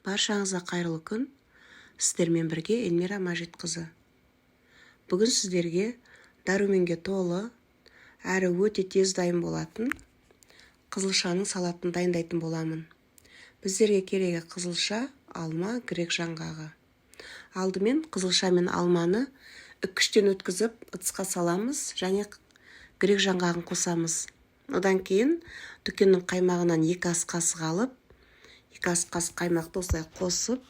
Баршаңызға қайырлы күн. Сіздермен бірге Эльмира Мәжитқызы. Бүгін сіздерге дәруменге толы, әрі өте тез дайын болатын қызылшаның салатын дайындайтын боламын. Біздерге керегі қызылша, алма, грек жаңғағы. Алдымен қызылша мен алманы үккіштен өткізіп, ыдысқа саламыз және грек жаңғағын қосамыз. Одан кейін дүкеннің қаймағынан 2 ас қасық алып, 2 ас қасық қаймақты осылай қосып,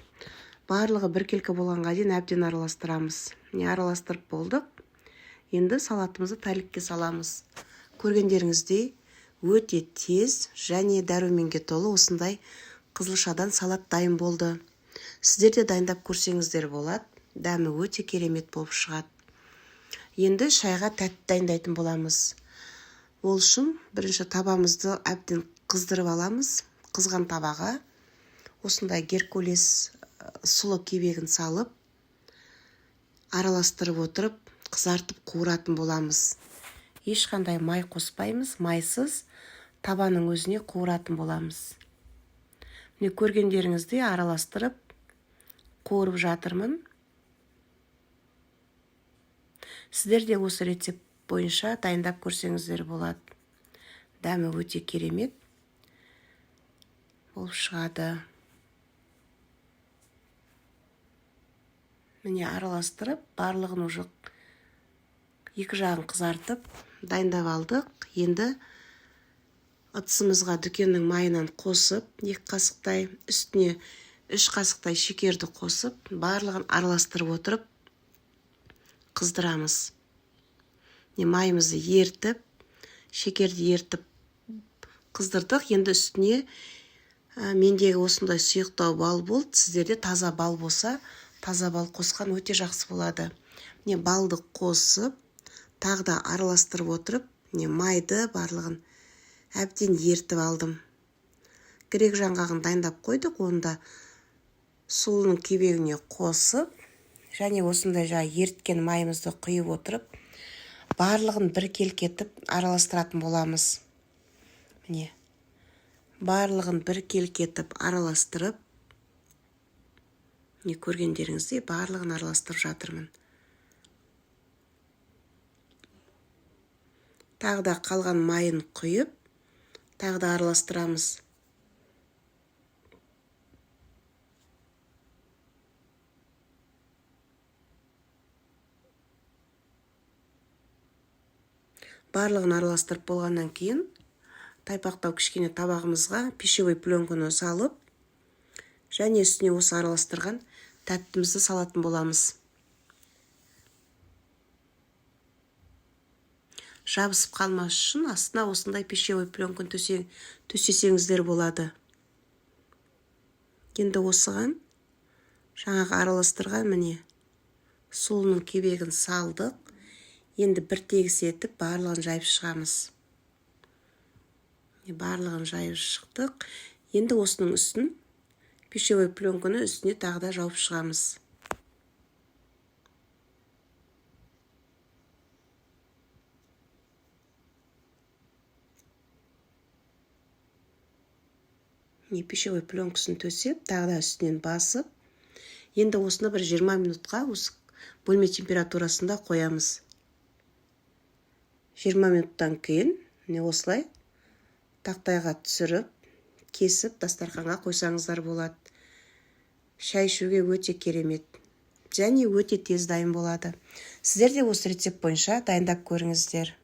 барлығы бір келкі болғанға дейін әбден араластырамыз. Араластырып болдық. Енді салатымызды тәлікке саламыз. Көргендеріңіздей өте тез және дәруменге толы осындай қызылшадан салат дайын болды. Сіздер де дайындап көрсеңіздер болады. Дәмі өте керемет болып шығады. Енді шайға тәтті дайындайтын боламыз. Ол үшін бірінші табамызды әбден қыздырып аламыз. Қызған табаға осындай геркулес сұлы кебегін салып, араластырып отырып, қызартып қуыратын боламыз. Ешқандай май қоспаймыз, майсыз табаның өзіне қуыратын боламыз. Міне көргендеріңізде араластырып, қуырып жатырмын. Сіздер де осы рецепт бойынша дайындап көрсеңіздер болады. Дәмі өте керемет болып шығады. Міне араластырып, барлығын уже 2 жағын қызартып, дайындап алдық. Енді ыдысымызға дүкеннің майынан қосып, 2 қасықтай, үстіне 3 қасықтай шекерді қосып, барлығын араластырып отырып, қыздырамыз. Майымызды ертіп, шекерді ертіп қыздырдық. Енді үстіне мендегі осындай сұйықтау бал болды. Сіздерде таза бал болса, таза бал қосқан өте жақсы болады. Балды қосып, тағы да араластырып отырып, майды барлығын әбден ертіп алдым. Грек жаңғағын дайындап қойдық, онда сұлының кебегіне қосып, және осындай ерткен майымызды құйып отырып, барлығын бір келкетіп араластыратын боламыз. Міне, барлығын бір келкетіп араластырып, көргендеріңізде барлығын араластырып жатырмын. Тағы да қалған майын құйып, тағы да араластырамыз. Барлығын араластырып болғаннан кейін, тайпақтау кішкене табағымызға пищевой пленканы салып, және үстіне осы араластырған тәттімізді салатын боламыз. Жабысып қалмас үшін астына осындай пищевой пленканы төсесеңіздер болады. Енді осыған жаңағы араластырған міне сұлының кебегін салдық. Енді бір тегіс етіп барлығын жайып шығамыз. Барлығын жайып шықтық. Енді осының үстін пищевой пленканы үстіне тағы да жауып шығамыз. Пищевой пленкасын төсеп, тағы да үстінен басып, енді осыны бір 20 минутқа бөлме температурасында қоямыз. 20 минуттан кейін осылай тақтайға түсіріп, кесіп дастарханға қойсаңыздар болады. Шай ішуге өте керемет және өте тез дайын болады. Сіздер де осы рецепт бойынша дайындап көріңіздер.